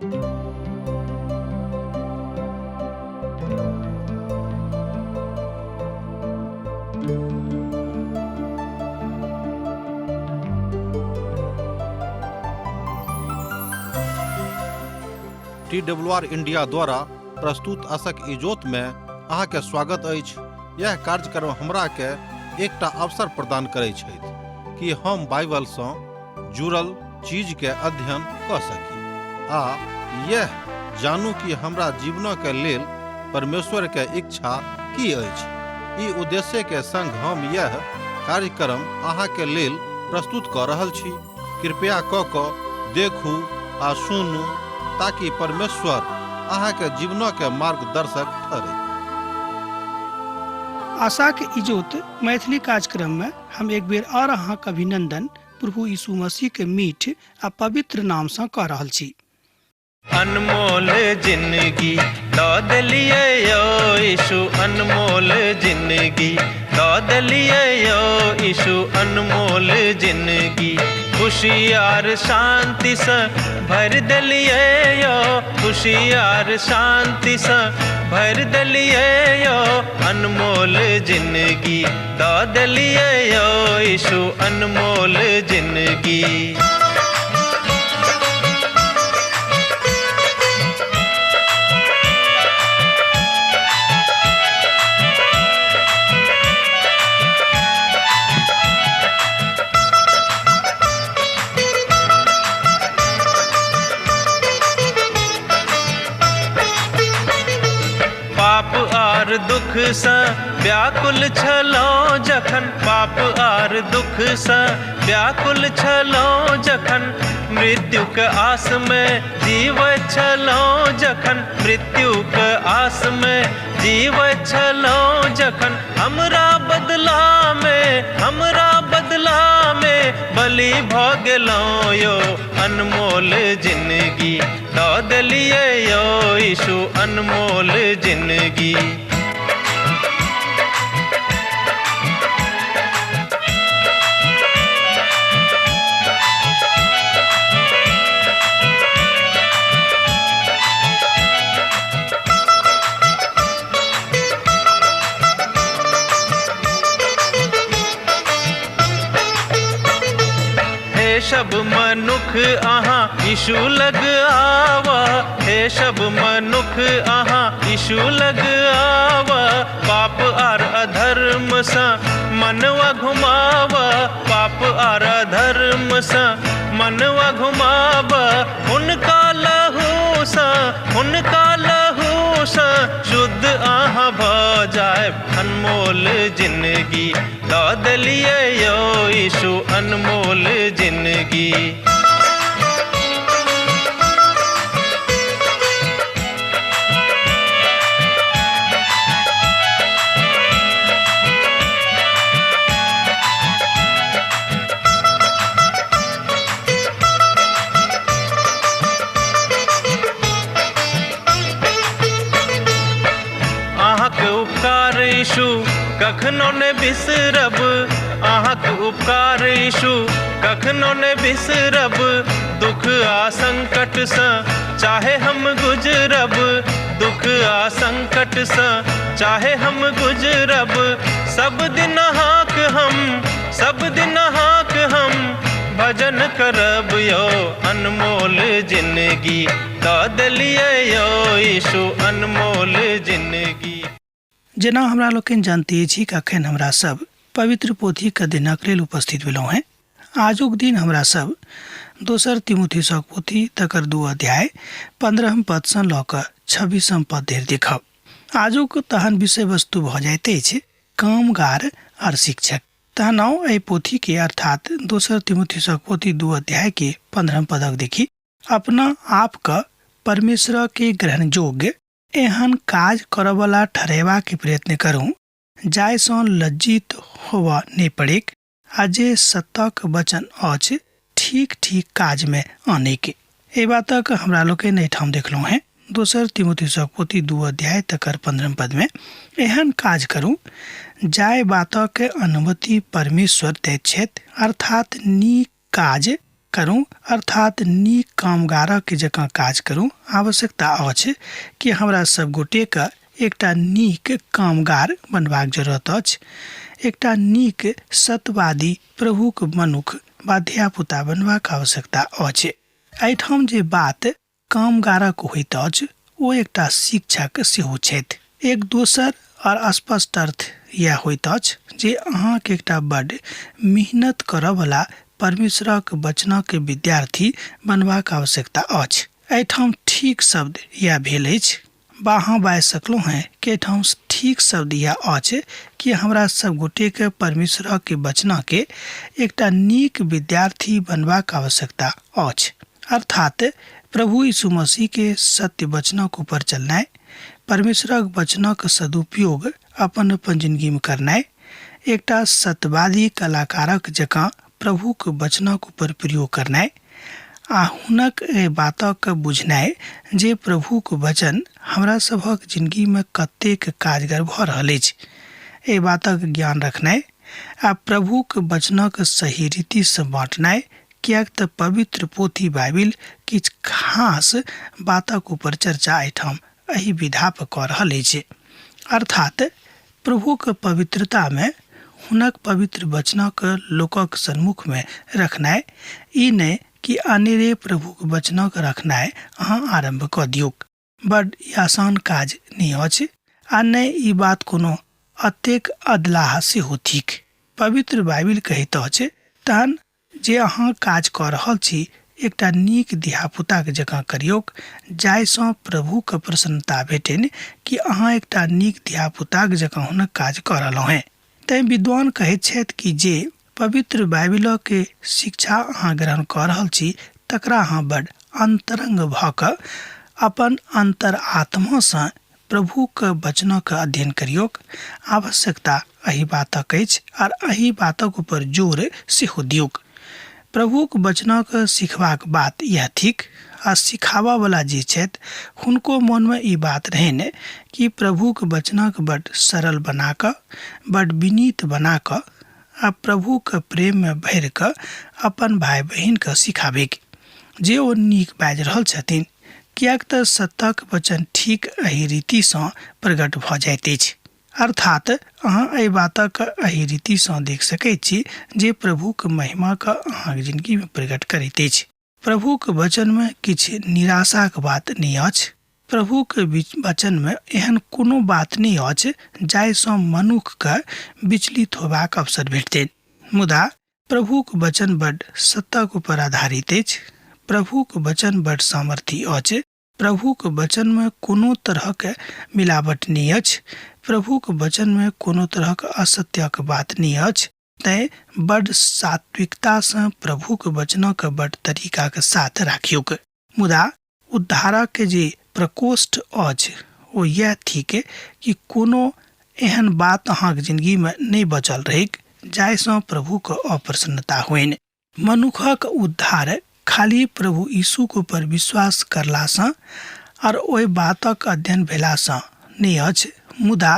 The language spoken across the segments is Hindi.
TWR इंडिया द्वारा प्रस्तुत आशक इजोत में अहाँ के स्वागत अछि। यह कार्यक्रम हमरा के एकटा अवसर प्रदान करैत छथि कि हम बाइबल सँ जुड़ल चीज के अध्ययन क सकी आ यह जानू कि हमरा जीवन के लेल परमेश्वर के इच्छा की अछि। ई उद्देश्य के संग हम यह कार्यक्रम अहाँ के लेल प्रस्तुत क रहल छी। कृपया क देखू आ सुनू ताकि परमेश्वर अहाँ के जीवन के मार्गदर्शक ठहरे। आशा के इजोत मैथिली कार्यक्रम में हम एक बेर और अहाँ के अभिनंदन प्रभु यीशु मसीह के मीठ आ पवित्र नाम से कह रहल छी। अनमोल जिंदगी दऽ देलियै यौ यीशु, अनमोल जिंदगी दऽ देलियै यौ यीशु, अनमोल जिंदगी खुशियार शांति से भर देलियै यौ, खुशियार शांति से भर देलियै यौ, अनमोल जिंदगी दऽ देलियै यौ यीशु, अनमोल जिंदगी। दुख सँ व्याकुल छलहुँ जखन, पाप आर दुख सँ व्याकुल छलहुँ जखन, मृत्युक आस में जीवैत छलहुँ जखन, मृत्युक आस में जीवैत छलहुँ जखन, हमरा बदला में बलि भऽ गेलहुँ यौ, अनमोल जिंदगी दऽ देलियै यौ यीशु, अनमोल जिंदगी। सब मनुख अहाँ यीशु लग आवा, हे सब मनुख अहाँ यीशु लग आवा, पाप आर अधर्म सँ मनवा घुमावा, पाप आर अधर्म सँ मनवा घुमावा, हुनका लहू सँ शुद्ध अहाँ भऽ जायब, अनमोल जिंदगी दऽ देलियै यौ यीशु, अनमोल जिंदगी। यीशु कखनो ने बिसरब, अहाँक उपकार यीशु कखनो ने बिसरब, दुख आ संकट सँ चाहे हम गुजरब, दुख आ संकट सँ चाहे हम गुजरब, सब दिन अहाँक हम भजन करब यौ, अनमोल जिंदगी दऽ देलियै यौ यीशु, अनमोल जिंदगी। जेना हमरा लोकनि जानते छी कि अखन हमरा सब पवित्र पोथी के दिनक लेल उपस्थित भेलहुँ हैं। आजुक दिन हमरा सब दोसर तीमुथियुसक पोथी तकर 2 अध्याय 15 पद सँ लऽ कऽ 26 पद धरि देखब। आजुक तहन विषय वस्तु भऽ जाइत अछि कामगार आर शिक्षक। तहनाओ एहि पोथी के अर्थात दोसर तीमुथियुसक पोथी 2 अध्याय के 15 पदक देखी अपना आप का परमेश्वर के ग्रहण योग्य एहन काज करवला ठहरेबा के प्रयत्न करूं जाहिसँ लज्जित होबऽ नहि पड़ेक, आ जे सत्यक वचन अछि ठीक ठीक काज में आने के। ए बातक हमरा लोकनि एहिठाम देखलहुँ हैं दोसर तीमुथियुसक पोथी 2 अध्याय तकर 15 पद में एहन काज करूं जाय बातक अनुमति परमेश्वर दैत छथि, अर्थात नीक काज करूं अर्थात नीक कामगारक जकाँ काज करूं। आवश्यकता अछि कि हमरा सब गोटे के एकटा नीक कामगार बनबाक जरूरत अछि, एकटा नीक सत्यवादी प्रभुक मनुख वा धियापुता बनबाक आवश्यकता अछि। एहिठाम जे बात कामगारक होइत अछि ओ एकटा शिक्षक सेहो छथि। एक दोसर और स्पष्ट अर्थ यह होइत अछि जे अहाँके एकटा बड्ड मेहनत करऽ वाला परमेश्वरक वचनक विद्यार्थी बनबाक आवश्यकता अछि। एहिठाम ठीक शब्द यह भेल अछि, अहाँ बाजि सकलहुँ हैं कि एहिठाम ठीक शब्द यह अछि कि हमरा सब गोटे के परमेश्वर के वचन के एकटा नीक विद्यार्थी बनबाक आवश्यकता अछि, अर्थात प्रभु यीशु मसीह के सत्य वचनक ऊपर चलनाइ, परमेश्वरक वचनक सदुपयोग अपन जिंदगी में करनाइ, एकटा सत्यवादी कलाकारक जकाँ प्रभुक वचनक ऊपर प्रयोग करनाइ आ हुनक बातक बुझनाइ जे प्रभुक वचन हमरा सभक जिंदगी में कतेक काजगर भऽ रहल अछि, एहि बातक ज्ञान रखनाइ आ प्रभुक वचनक सही रीति से बाँटनाइ। कियाक तऽ पवित्र पोथी बाइबिल किछु खास बातक ऊपर चर्चा एहिठाम एहि विधा पर कऽ रहल अछि, अर्थात प्रभुक पवित्रता में हुनक पवित्र वचनक लोकक सन्मुख में रखनाइ। ई नहि कि अनेरे प्रभुक वचनक रखनाइ अहाँ आरंभ कऽ दियौक, बड आसान काज नहि अछि आ नहि ई बात कोनो अतेक अदलाह सेहो थिक। पवित्र बाइबिल कहैत अछि तहन जे अहाँ काज कऽ रहल छी एकटा नीक धियापुताक जकाँ करियौक, जाहिसँ प्रभुक प्रसन्नता भेटनि कि अहाँ एकटा नीक धियापुताक जकाँ हुनक काज कऽ रहलहुँ हैं। तैं विद्वान कहैत छथि कि जे पवित्र बाइबिल के शिक्षा अहाँ ग्रहण कऽ रहल छी तकरा अहाँ बड अंतरंग भऽ कऽ अपन अंतर आत्मा से प्रभुक वचनक अध्ययन करियौक। आवश्यकता एहि बातक अछि आर एहि बातक ऊपर जोर सेहो दियौक। प्रभुक वचनक सिखबाक बात यह थिक आ सिखावा वाला जे छथि हुनको मन में ई बात रहनि कि प्रभुक वचनक बड सरल बना कऽ, बड विनीत बना कऽ आ प्रभुक प्रेम में भरि कऽ अपन भाई बहिन के सिखाबेक जे ओ नीक बाजि रहल छथिन। कियाक तऽ सत्यक वचन ठीक एहि रीति सँ प्रकट भऽ जाइत अछि, अर्थात अहाँ एहि बातक एहि रीति सँ देख सकैत छी जे प्रभुक महिमा के अहाँक जिंदगी में प्रकट करैत अछि। प्रभुक वचन में किछु निराशाक बात नहि अछि। प्रभुक वचन में एहन कोनो बात नहि अछि जाहिसँ मनुख के विचलित होबाक अवसर भेटतनि। मुदा प्रभुक वचन बड सत्यक ऊपर आधारित अछि। प्रभुक वचन बड सामर्थी अछि। प्रभुक वचन में कोनो तरहक मिलावट नहि अछि। प्रभुक वचन में कोनो तरहक असत्यक बात नहि अछि। तैं बड सात्विकता से प्रभुक वचनक बड तरीका के साथ राखियौक। मुदा उद्धारक के जे प्रकोष्ठ अछि ओ यह थिक कि कोनो एहन बात अहाँक जिंदगी में नहीं बचल रहेक जाहिसँ प्रभुक अप्रसन्नता होइन। मनुखक उद्धार खाली प्रभु यीशुक ऊपर विश्वास करलासँ और ओहि बातक अध्ययन भेलासँ नहीं अछि, मुदा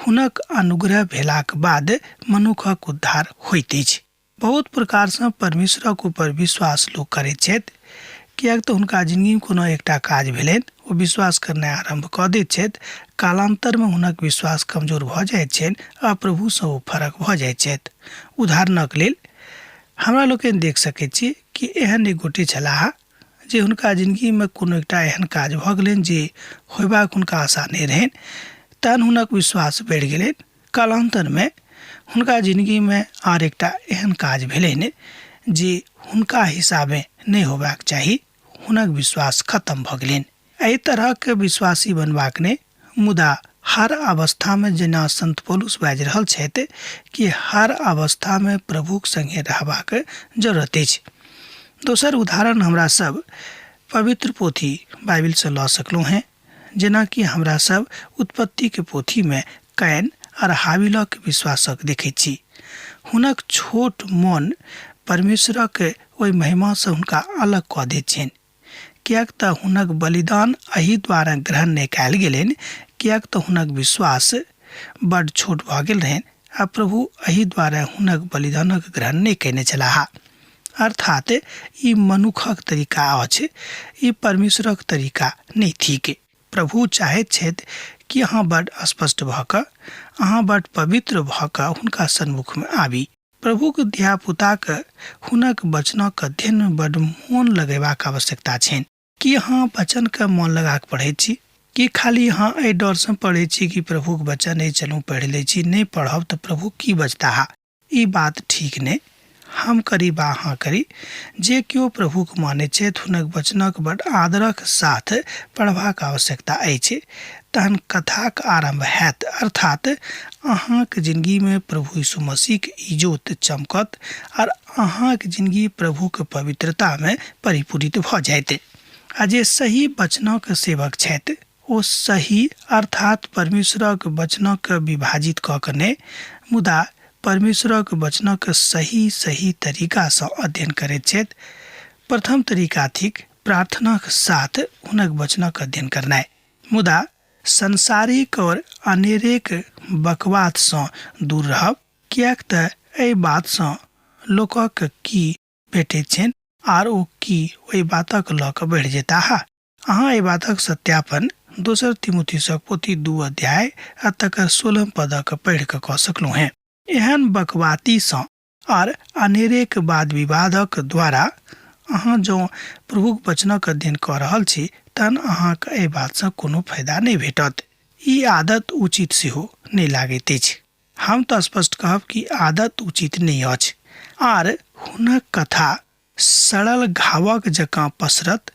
हुनक अनुग्रह भेलाक बाद मनुखक उद्धार होइत अछि। बहुत प्रकार से परमेश्वरक ऊपर विश्वास लोक करैत छथि, कियाक तऽ हुनका जिंदगी में कोनो एकटा काज भेलनि, ओ विश्वास करनाइ आरंभ कऽ दैत छथि। कालांतर में हुनक विश्वास कमजोर भऽ जाइत छनि आ प्रभु सँ ओ फरक भऽ जाइत छथि। उदाहरणक लेल हमरा लोकनि देख सकैत छी कि एहन एक गोटे छलाह जे हुनका जिंदगी में कोनो एकटा एहन काज भऽ गेलनि जे होयबाक हुनका आशा नहि रहनि, तहन हुनक विश्वास बढ़ि गेलनि। कालांतर में हुनका जिंदगी में आर एकटा एहन काज भेलनि जे हुनका हिसाबे नहीं होबाक चाही, हुनक विश्वास खत्म भऽ गेलनि। एहि तरहक विश्वासी बनबाक नहि, मुदा हर अवस्था में जेना संत पौलुस बाजि रहल छथि कि हर अवस्था में प्रभुक संगे रहबाक जरूरत अछि। दोसर उदाहरण हमरा सब पवित्र पोथी बाइबिल से लऽ सकलहुँ हैं, जेना कि हमरा सब उत्पत्ति के पोथी में कैन और हाबिलक विश्वासक देखैत छी। हुनक छोट मन परमेश्वरक ओहि महिमा से हुनका अलग कऽ दैत छनि, कियाक तऽ हुनक बलिदान एहि द्वारा ग्रहण नहि कयल गेलनि कियाक तऽ हुनक विश्वास बड छोट भऽ गेल रहनि आ प्रभु एहि द्वारा हुनक बलिदानक ग्रहण नहि कयने छलाह। अर्थात ई मनुखक तरीका अछि, ई परमेश्वरक तरीका नहीं थिक। प्रभु चाहैत छथि कि अहाँ बड स्पष्ट भऽ कऽ, अहाँ बड पवित्र भऽ कऽ हुनका सन्मुख में आबी। प्रभुक धिया पुताक हुनक वचनक अध्ययन में बड मोन लगेबाक आवश्यकता छनि। कि अहाँ वचन के मोन लगा कऽ पढ़ै छी, कि खाली अहाँ एहि डर से पढ़ै छी कि प्रभुक वचन नहीं चलू पढ़ि लै छी, नहीं पढ़ब तऽ प्रभु की बजता हा। ई बात ठीक नहीं। हम करी बा अहाँ करी, जे केओ प्रभुक मानै छथि हुनक वचनक बड आदरक साथ पढ़बाक आवश्यकता अछि। तहन कथाक आरंभ हैत, अर्थात अहाँक जिंदगी में प्रभु यीशु मसीह के इजोत चमकत और अहाँक जिंदगी प्रभु के पवित्रता में परिपूरित भ जायत। आ जे सही वचनक सेवक छथि ओ सही अर्थात परमेश्वरक वचनक विभाजित कऽ कऽ नहि, मुदा परमेश्वरक वचनक सही तरीका से अध्ययन करैत छथि। प्रथम तरीका थिक प्रार्थनाक साथ हुनक वचनक अध्ययन करनाइ, मुदा संसारिक और अनेरेक बकवाद से दूर रहब, किएक तऽ एहि बात से लोकक की भेटैत छनि आर ओ की ओहि बातक लऽ कऽ बढ़ि जेता हा। अहाँ एहि बातक सत्यापन दोसर तीमुथियुसक पोथी 2 अध्याय आ तकर 16 पदक पढ़ि कऽ कऽ सकलहुँ हैं। एहन बकवाती सँ और अनेरेक वाद विवादक द्वारा अहाँ जो प्रभुक वचनक अध्ययन कऽ रहल छी तहन अहाँके एहि बात से कोनो फायदा नहीं भेटत। ई आदत उचित सेहो नहीं लागैत अछि। हम तऽ स्पष्ट कहब कि आदत उचित नहीं अछि आर हुनक कथा सड़ल घावक जकाँ पसरत।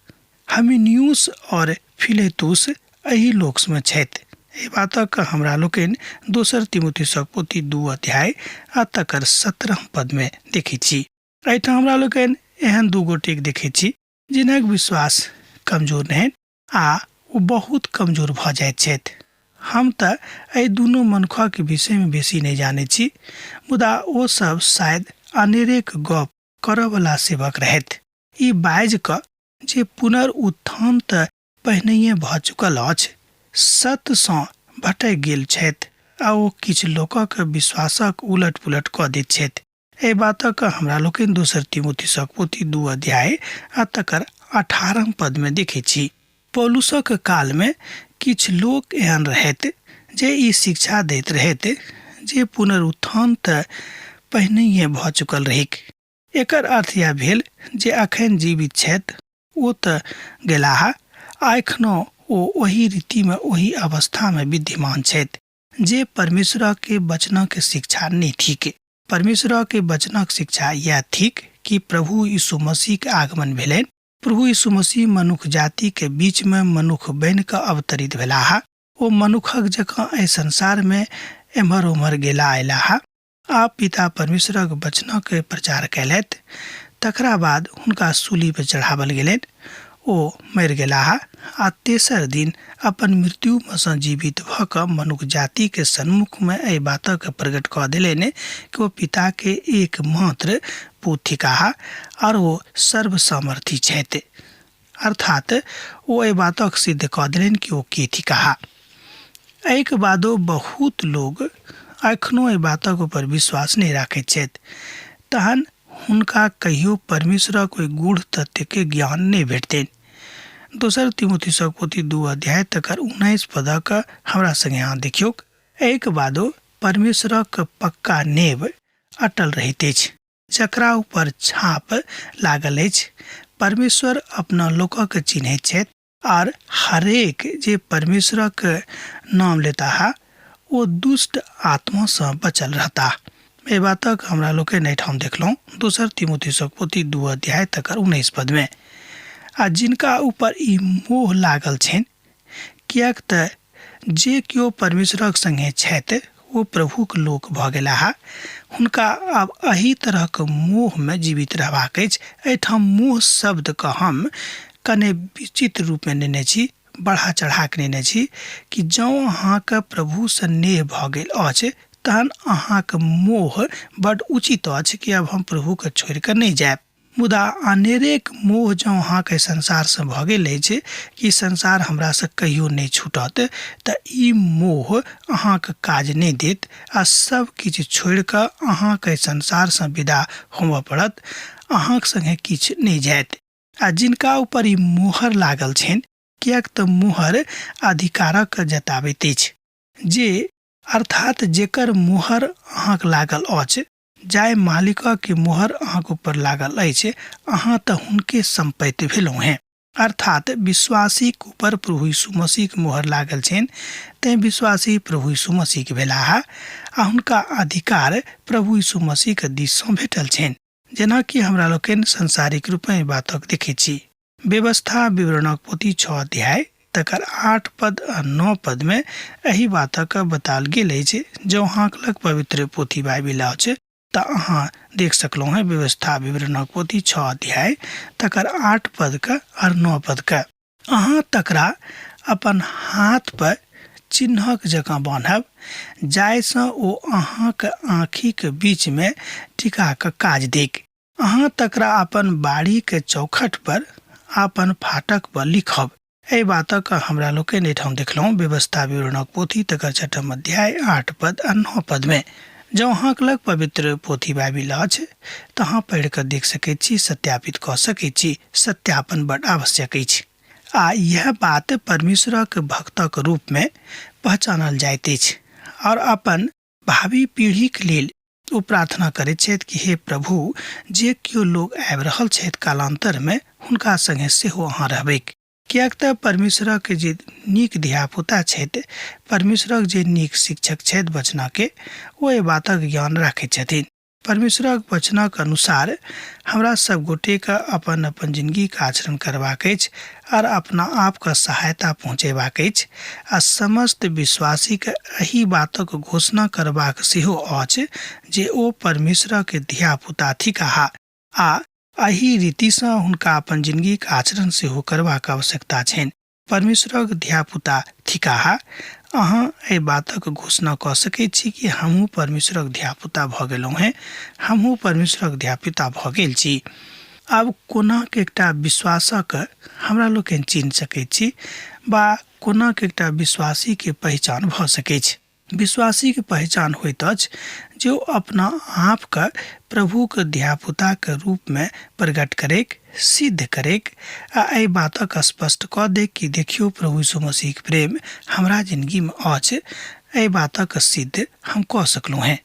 हमिनियुस और फिलेतुस एही लोक में छथि। एहि बातक हमरा लोकनि दोसर तीमुथियुसक पोथी 2 अध्याय आ तकर 17 पद में देखै छी। एहिठाम हमरा लोकनि एहन दू गोटेक देखै छी जिनक विश्वास कमजोर नहीं आ ओ बहुत कमजोर भऽ जाइत छथि। हम तऽ एहि दुनू मनुखक के विषय में बेसी नहीं जानै छी, मुदा ओ सब शायद अनेरेक गप करऽ वाला सेवक रहथि। ई बाजि कऽ जे पुनरुत्थान तऽ पहिनहिए भऽ चुकल अछि, सत्य सँ भटकि गेल छथि आ ओ किछु लोकक विश्वासक उलट पुलट कऽ दैत छथि। एहि बातक हमरा लोकनि दोसर तीमुथियुसक पोथी 2 अध्याय आ तकर 18 पद में देखै छी। पौलुसक काल में किछु लोक एहन रहथि जे ई शिक्षा दैत रहथि जे पुनरुत्थान तऽ पहिनहिए भऽ चुकल रहैक। एकर अर्थ यह भेल जे अखन जीवित छथि ओ तऽ गेलाह, एखनो ओ ओही रीति में ओही अवस्था में विद्यमान छथि जे परमेश्वर के वचनक शिक्षा नहीं थिक। परमेश्वर के वचनक शिक्षा यह थिक कि प्रभु यीशु मसीह के आगमन भेलनि। प्रभु यीशु मसीह मनुख जाति के बीच में मनुख बनि कऽ अवतरित भेलाह। ओ मनुखक जकाँ एहि संसार में एम्हर ओम्हर गेला अयलाह आ पिता परमेश्वरक वचनक प्रचार कयलथि। तकरा बाद हुनका सूली पर चढ़ावल गेलनि, ओ मरि गेलाह आ तेसर दिन अपन मृत्यु में सँ जीवित भऽ कऽ मनुख जाति के सन्मुख में एहि बातक प्रकट कऽ देलनि कि ओ पिता के एकमात्र पुत्र थिकाह और ओ सर्वसामर्थी छथि। अर्थात ओ एहि बातक सिद्ध कऽ देलनि कि ओ के थिकाह। एहिके बादो बहुत लोग एखनो एहि बातक ऊपर विश्वास नहीं राखैत छथि, तहन हुनका कहियो परमेश्वरक कोई गूढ़ तथ्य के ज्ञान नहीं भेटतनि। दोसर तीमुथियुसक पोथी 2 अध्याय तकर 19 पदक हमरा संगे यहाँ देखियौ। एहिके बादो परमेश्वरक पक्का नेब अटल रहैत अछि, जकरा ऊपर छाप लागल अछि। परमेश्वर अपना लोकक चिन्हैत छथि और हरेक जे परमेश्वरक नाम लेता है ओ दुष्ट आत्मा से बचल रहता। एहि बातक हमरा लोकनि एहिठाम देखलहुँ दोसर तीमुथियुसक पोथी 2 अध्याय तकर 19 पद में। आ जिनका ऊपर ई मोह लागल छनि, किएक तऽ जे केओ परमेश्वरक संगे छथि ओ प्रभुक लोक भऽ गेलाह। हुनका आब एही तरहक मोह में जीवित रहबाक अछि। एहिठाम मोह शब्द के हम कने विचित्र रूप में लेने छी, बढ़ा चढ़ा के लेने छी कि जँ अहाँके प्रभु से नेह भऽ गेल अछि तहन अहाँके मोह बड उचित अछि कि अब हम प्रभु के छोड़ि कऽ नहीं जायब। मुदा अनेरेक मोह जँ अहाँके संसार से भऽ गेल अछि कि संसार हमरा से कहियो नहीं छूटत, तऽ ई मोह अहाँके काज नहीं देत आ सब किछु छोड़ि कऽ अहाँके संसार से विदा होबऽ पड़त अहाँक संगे किछ नहि जायत। आ जिनका ऊपर ई मोहर लागल छनि, किएक तऽ मोहर अधिकारक जताबैत अछि, जे अर्थात जेकर मोहर अहाँक लागल अछि, जाय मालिकक के मोहर अहाँक ऊपर लागल अछि, अहाँ तऽ हुनके सम्पत्ति भेलहुँ हैं। अर्थात विश्वासीक ऊपर प्रभु यीशु मसीहक मोहर लागल छनि, तैं विश्वासी प्रभु यीशु मसीहक भेलाह आ हुनका अधिकार प्रभु यीशु मसीहक दिससँ भेटल छनि। जेनाकि हमरा लोकनि संसारिक रूपमे बातक देखैत छी। व्यवस्था विवरणक पोथी 6 अध्याय तकर 8 पद आ 9 पद में एही बातक बताल गेल अछि। जो अहाँक लग पवित्र पोथी बाइबिल अछि तऽ अहाँ देख सकलहुँ हैं व्यवस्था विवरणक पोथी 6 अध्याय तकर 8 पद का और 9 पद का। अहाँ तकरा अपन हाथ पर चिन्हक जकाँ बान्हब, जायसँ ओ अहाँक आँखिक बीच में टिका कऽ काज देक। अहाँ तकरा अपन बाड़ी के चौखट पर अपन फाटक पर लिखब। एहि बातक हमरा लोकनि एहिठाम देखलहुँ व्यवस्था विवरणक पोथी तकर 6 अध्याय 8 पद आ 9 पद में। जँ अहाँक लग पवित्र पोथी बाइबिल अछि तऽ अहाँ पढ़ि कऽ देख सकैत छी, सत्यापित कऽ सकैत छी। सत्यापन बड्ड आवश्यक अछि। आ यह बात परमेश्वरक भक्तक रूप में पहचानल जाइत अछि और अपन भावी पीढ़ीक लेल ओ प्रार्थना करैत छथि कि हे प्रभु, जे केओ लोग आबि रहल छथि कालांतर में, हुनका संगे सेहो अहाँ रहबैक। किएक तऽ परमेश्वरक जे नीक धियापुता छथि, परमेश्वरक जे नीक शिक्षक छथि वचनके, ओ एहि बातक ज्ञान राखैत छथिन। परमेश्वरक वचनक अनुसार हमरा सब गोटे के अपन अपन जिंदगी का आचरण करबाक अछि और अपना आप का सहायता पहुँचेबाक अछि आ समस्त विश्वासी के एही बातक घोषणा करबाक सेहो अछि जे ओ परमेश्वरक धियापुता थिकाह आ एही रीतिसँ हुनका अपन जिंदगी का आचरण सेहो करबाक आवश्यकता छनि। परमेश्वरक धियापुता थिकाह अहाँ एहि बातक घोषणा कऽ सकैत छी कि हमहूँ परमेश्वरक धियापुता भऽ गेलहुँ हैं, हमहूँ परमेश्वरक धियापुता भऽ गेल छी। आब कोनाक एकटा विश्वासक हमरा लोकनि चिन्ह सकैत छी बा कोनाक एकटा विश्वासी के पहचान भऽ सकैत छै। विश्वासी के पहचान होइत अछि जे ओ अपना आप का प्रभु के धियापुता के रूप में प्रकट करेक, सिद्ध करेक आ एहि बातक स्पष्ट कऽ दे कि देखियो प्रभु यीशु मसीह के प्रेम हमरा जिंदगी में अछि। एहि बातक सिद्ध हम कऽ सकलहुँ हैं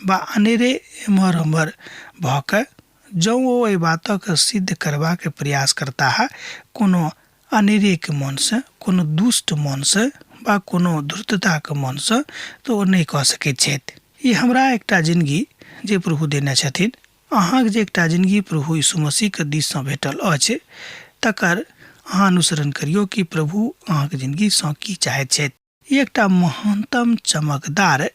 बा अनेरे एम्हर उम्हर भऽ कऽ जँ ओ एहि बातक सिद्ध करबाक प्रयास करता है कोनो अनेरे के मन से, कोनो दुष्ट मन से बा कोनो धूर्तता के मन से, तो ओ नहि कऽ सकैत छथि। ई हमरा एकटा जिंदगी जे प्रभु देने छथिन, अहाँक जे एकटा जिंदगी प्रभु यीशु मसीह के दिससँ भेटल अछि, तकर अहाँ अनुसरण करियौ कि प्रभु अहाँक जिंदगीसँ की चाहैत छथि। ई एकटा महानतम चमकदार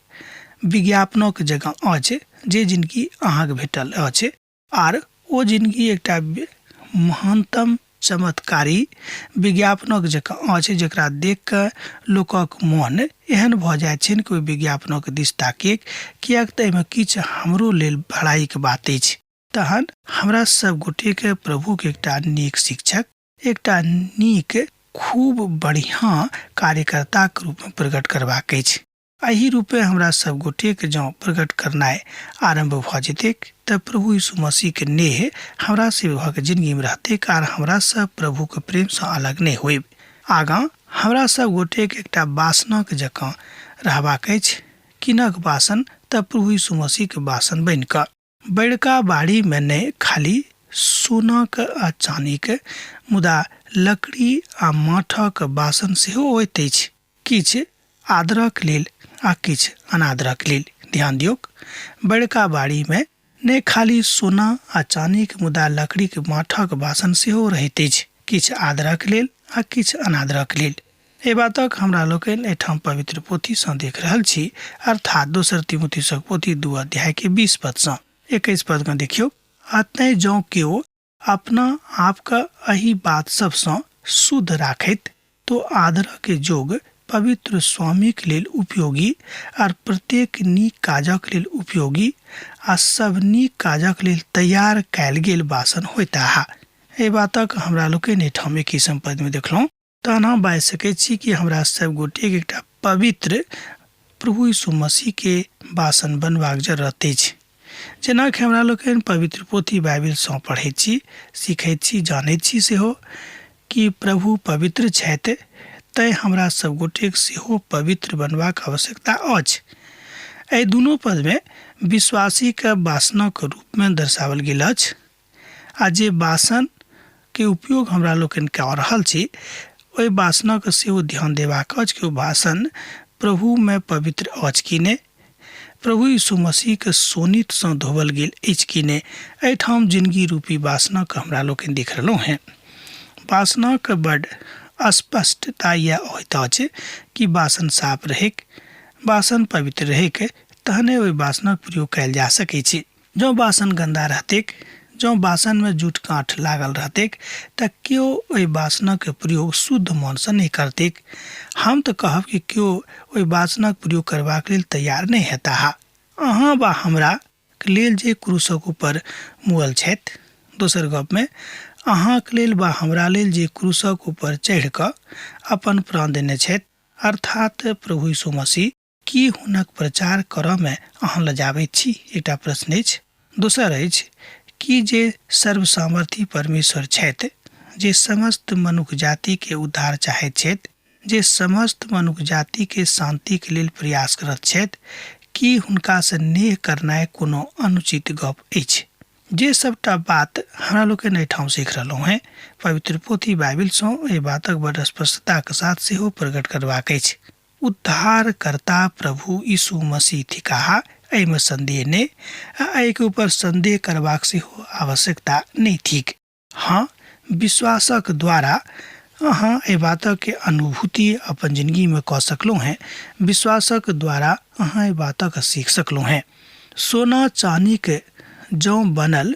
विज्ञापनक जगह अछि जे जिंदगी अहाँक भेटल अछि आर ओ जिंदगी एकटा महानतम चमत्कारी विज्ञापनक जकाँ अछि जकरा देख कऽ लोकक मन एहन भऽ जाइत छनि कि ओहि विज्ञापनक दिस ताकैक, किएक तऽ एहिमे किछु हमरो लेल भलाइके बात अछि। तहन हमरा सब गोटे के प्रभु के एकटा नीक शिक्षक, एकटा नीक खूब बढ़िया कार्यकर्ता के रूप में प्रकट करबाक अछि। एही रूपे हमरा सब गोटे के जँ प्रकट करनाइ आरंभ भऽ जेतै तऽ प्रभु यीशु मसीह के नेह हमरा सबक जिंदगी में रहतै आर हमरा सब प्रभु के प्रेम से अलग नहीं होइब। आगाँ हमरा सब गोटे के एकटा वासनक जकाँ रहबाक अछि। किनक वासन तऽ प्रभु यीशु मसीह के वासन बनि कऽ। बड़का बाड़ी में नहि खाली सोनाक आ चानीक, मुदा लकड़ी आ माठक वासन सेहो होइत अछि, किछु आदरक लेल आ किछु अनादरक लेल। ध्यान दियौक, बड़का बाड़ी में नहि खाली सोना आ चानीक, मुदा लकड़ी के माठक वासन सेहो रहैत अछि, किछु आदरक लेल आ किछु अनादरक लेल। एहि बातक हमरा लोकनि एहिठाम पवित्र पोथीसँ देख रहल छी, अर्थात 2 तीमुथियुसक पोथी 2 अध्याय के 20 पदसँ 21 पद के देखियौ। अतः जँ केओ अपना आप का एही बात सबसँ शुद्ध राखैत तो आदर के जोग पवित्र स्वामी के लेल उपयोगी और प्रत्येक नीक काजक लेल उपयोगी आ सब नीक काजक लेल तैयार कयल गेल वासन होता है। एहि बातक हमरा लोकनि एहिठाम 21 पद में देखलहुँ। तहन हम बाजि सकैत छी कि हमरा सब गोटे के एकटा पवित्र प्रभु यीशु मसीह के वासन बनबाक जरूरत अछि। जेना कि हमरा लोकनि पवित्र पोथी बाइबिलसँ पढ़ैत छी, सीखैत छी, जानैत छी सेहो कि प्रभु पवित्र छथि, तैँ हमरा सब गोटेक सेहो पवित्र बनबाक आवश्यकता अछि। एहि दुनू पदमे विश्वासीके वासनाके रूपमे दर्शाओल गेल अछि, आ जे वासनके उपयोग हमरा लोकनि कऽ रहल छी ओहि वासनाके सेहो ध्यान देबाक अछि कि ओ वासन प्रभुमे पवित्र अछि कि नहि, प्रभु यीशु मसीहके सोनितसँ धोवल गेल अछि कि नहि। एहिठाम जिंदगी रूपी वासनाके हमरा लोकनि देख रहलहुँ हैं। वासनाके बड्ड स्पष्टता यह होइत अछि कि वासन साफ रहैक, वासन पवित्र रहैक, तहने ओहि वासनक प्रयोग कयल जा सकैत छै। जँ वासन गन्दा रहतैक, जँ वासनमे जूठ काँठ लागल रहतैक तऽ केओ ओहि वासनक प्रयोग शुद्ध मनसँ नहि करतैक। हम तऽ कहब कि केओ ओहि वासनक प्रयोग करबाक लेल तैयार नहि हेताह। अहाँ वा हमरा लेल जे क्रूसक ऊपर मुअल छथि, दोसर गपमे अहाँके लेल वा हमरा लेल जे क्रूसक ऊपर चढ़ि कऽ अपन प्राण देने छथि, अर्थात प्रभु यीशु मसीह, की हुनक प्रचार करयमे अहाँ लजाबैत छी? एकटा प्रश्न अछि। दोसर अछि कि जे सर्वसामर्थी परमेश्वर छथि, जे समस्त मनुष्य जातिके उद्धार चाहैत छथि, जे समस्त मनुष्य जातिके शान्तिके लेल प्रयास करैत छथि, कि हुनकासँ नेह करनाइ कोनो अनुचित गप अछि? जे सबटा बात हमरा लोकनि एहिठाम सीख रहलहुँ हैं, पवित्र पोथी बाइबिलसँ एहि बातक बड़ स्पष्टताके साथ सेहो प्रकट करबाक अछि। उद्धारकर्ता प्रभु यीशु मसीह थिकाह, एहिमे संदेह नहि, आ एहिके ऊपर संदेह करबाक सेहो आवश्यकता नहि थिक। हाँ, विश्वासक द्वारा अहाँ एहि बातक अनुभूति अपन जिंदगीमे कऽ सकलहुँ हैं। विश्वासक द्वारा अहाँ एहि बातक सीख सकलहुँ हैं। सोना चानीके जँ बनल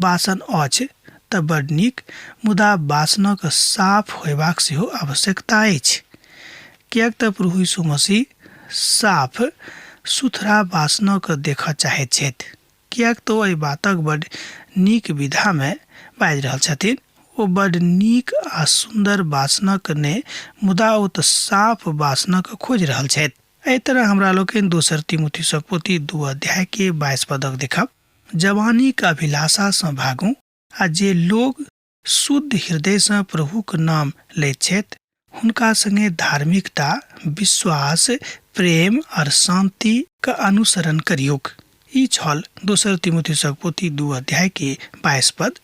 वासन अछि तऽ बड्ड नीक, मुदा वासनक साफ होयबाक सेहो आवश्यकता अछि। किएक तऽ प्रभु यीशु मसीह साफ सुथरा वासनक देखऽ चाहैत छथि। किएक तऽ ओ एहि बातक बड्ड नीक विधामे बाजि रहल छथिन। ओ बड्ड नीक आ सुन्दर वासनक नहि, मुदा ओ तऽ साफ वासनक खोजि रहल छथि। एहि तरह हमरा लोकनि दोसर तीमुथियुसक पोथी 2 अध्यायके 22 पदक देखब। जवानीक अभिलाषासँ भागू, आ जे लोग शुद्ध हृदयसँ प्रभुक नाम लैत छथि हुनका संगे धार्मिकता, विश्वास, प्रेम और शांतिके अनुसरण करियौक। ई छल दोसर तीमुथियुसक पोथी 2 अध्यायके 22 पद।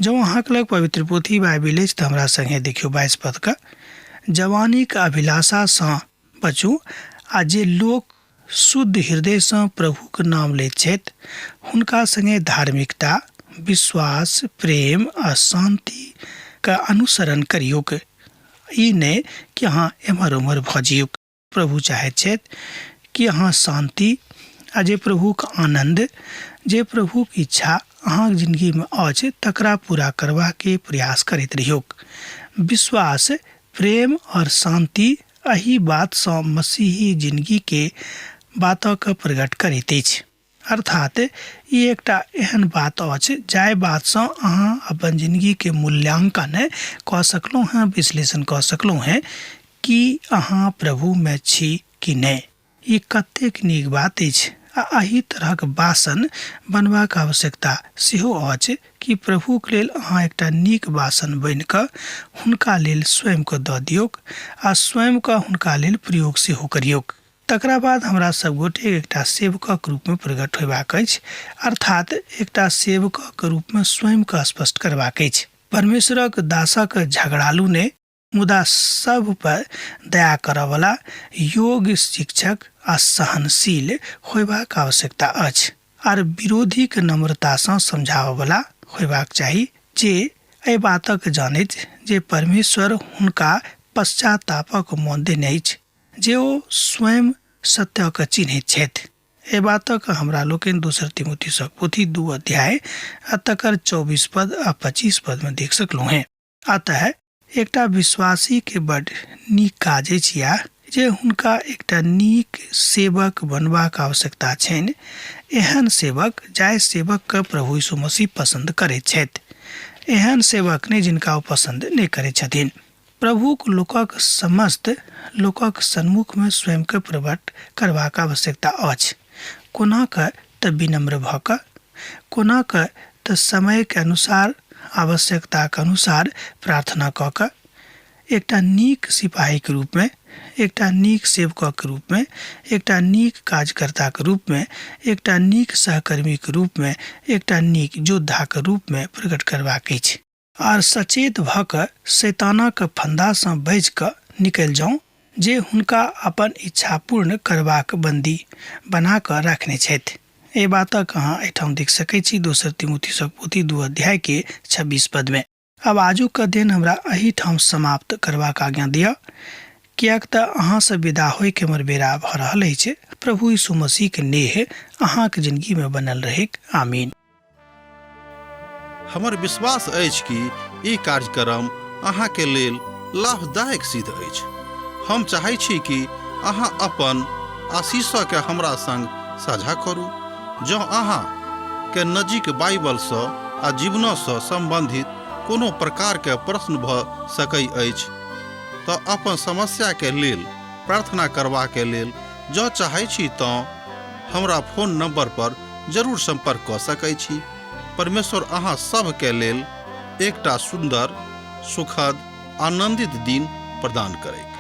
जँ अहाँके लग पवित्र पोथी बाइबिल अछि तऽ हमरा संगे देखियौ 22 पदके। जवानीक अभिलाषासँ बचू, आ जे लोक शुद्ध हृदयसँ प्रभुक नाम लैत छथि हुनका संगे धार्मिकता, विश्वास, प्रेम आ शांतिके अनुसरण करियौक। ई नहि कि अहाँ एम्हर उम्हर भऽ जइयौ। प्रभु चाहैत छथि कि अहाँ शांति आ जे प्रभुक आनन्द, जे प्रभुक इच्छा अहाँके जिन्दगीमे अछि तकरा पूरा करबाके प्रयास करैत रहियौक। विश्वास, प्रेम और शांति एही बातसँ मसीही जिन्दगीके बातक प्रकट करैत अछि। अर्थात ई एकटा एहन बात अछि जाहि बातसँ अहाँ अपन जिन्दगीके मूल्यांकन कऽ सकलहुँ हैं, विश्लेषण कऽ सकलहुँ हैं कि अहाँ प्रभुमे छी कि नहि। ई कतेक नीक बात अछि। आ एही तरहक वासन बनबाक आवश्यकता सेहो अछि कि प्रभुके लेल अहाँ एकटा नीक वासन बनि कऽ हुनका लेल स्वयंके दऽ दियौक आ स्वयंके हुनका लेल प्रयोग सेहो करियौक। तकरा बाद हमरा सब गोटे एकटा सेवकक रूपमे प्रकट होयबाक अछि, अर्थात एकटा सेवकक रूपमे स्वयंके स्पष्ट करबाक अछि। परमेश्वरक दासक झगड़ालू ने, मुदा सब पर दया करयवला, योग्य शिक्षक आ सहनशील होयबाक आवश्यकता अछि, आर विरोधीके नम्रतासँ समझाबयवला होयबाक चाही, जे एहि बातक जानैत जे परमेश्वर हुनका पश्चातापक मोन देने अछि, जे ओ स्वयं सत्यके चिन्हैत छथि। एहि बातक हमरा लोकनि दोसर तीमुथियुसक पोथी 2 अध्याय आ तकर 24 पद आ 25 पदमे देख सकलहुँ हैं। अतः एकटा विश्वासीके बड्ड नीक काज अछि जे हुनका एकटा नीक सेवक बनबाक आवश्यकता छनि। एहन सेवक जाहि सेवकके प्रभु यीशु मसीह पसन्द करैत छथि, एहन सेवक नहि जिनका ओ पसन्द नहि करैत छथिन। प्रभुक लोकक समस्त लोकक सन्मुखमे स्वयंके प्रकट करबाक आवश्यकता अछि। कोना कऽ तऽ विनम्र भऽ कऽ, कोना कऽ तऽ समयके अनुसार, आवश्यकताके अनुसार प्रार्थना कऽ कऽ, एकटा नीक सिपाहीके रूपमे, एकटा नीक सेवकके रूपमे, एकटा नीक कार्यकर्ताके रूपमे, एकटा नीक सहकर्मीके रूपमे, एकटा नीक योद्धाके रूपमे प्रकट करबाक अछि। आर सचेत भऽ कऽ शैतानक फंदासँ बचि कऽ निकलि जाउँ, जे हुनका अपन इच्छा पूर्ण करबाक बंदी बना कऽ रखने छथि। एहि बातक अहाँ एहिठाम देख सकैत छी 2 तीमुथियुसक पोथी 2 अध्याय के 26 पद में। अब आजुक दिन हमरा एहिठाम समाप्त करबाक आज्ञा दिअ, किएक तऽ अहाँसँ विदा होइके हमर बेरा भऽ रहल अछि। प्रभु यीशु मसीहके नेह अहाँके जिंदगीमे बनल रहै। आमीन। हमर विश्वास अछि कि ई कार्यक्रम अहाँके लेल लाभदायक सिद्ध अछि। हम चाहै छी कि अहाँ अपन आशीषके हमरा संग साझा करू। जँ अहाँके नजीक बाइबलसँ आ जीवनसँ सम्बन्धित कोनो प्रकारके प्रश्न भऽ सकै अछि तऽ अपन समस्याके लेल प्रार्थना करबाके लेल जँ चाहै छी तऽ हमरा फोन नंबर पर जरूर संपर्क कऽ सकै छी। परमेश्वर अहाँ सबके लेल एकटा सुन्दर, सुखद, आनंदित दिन प्रदान करैक।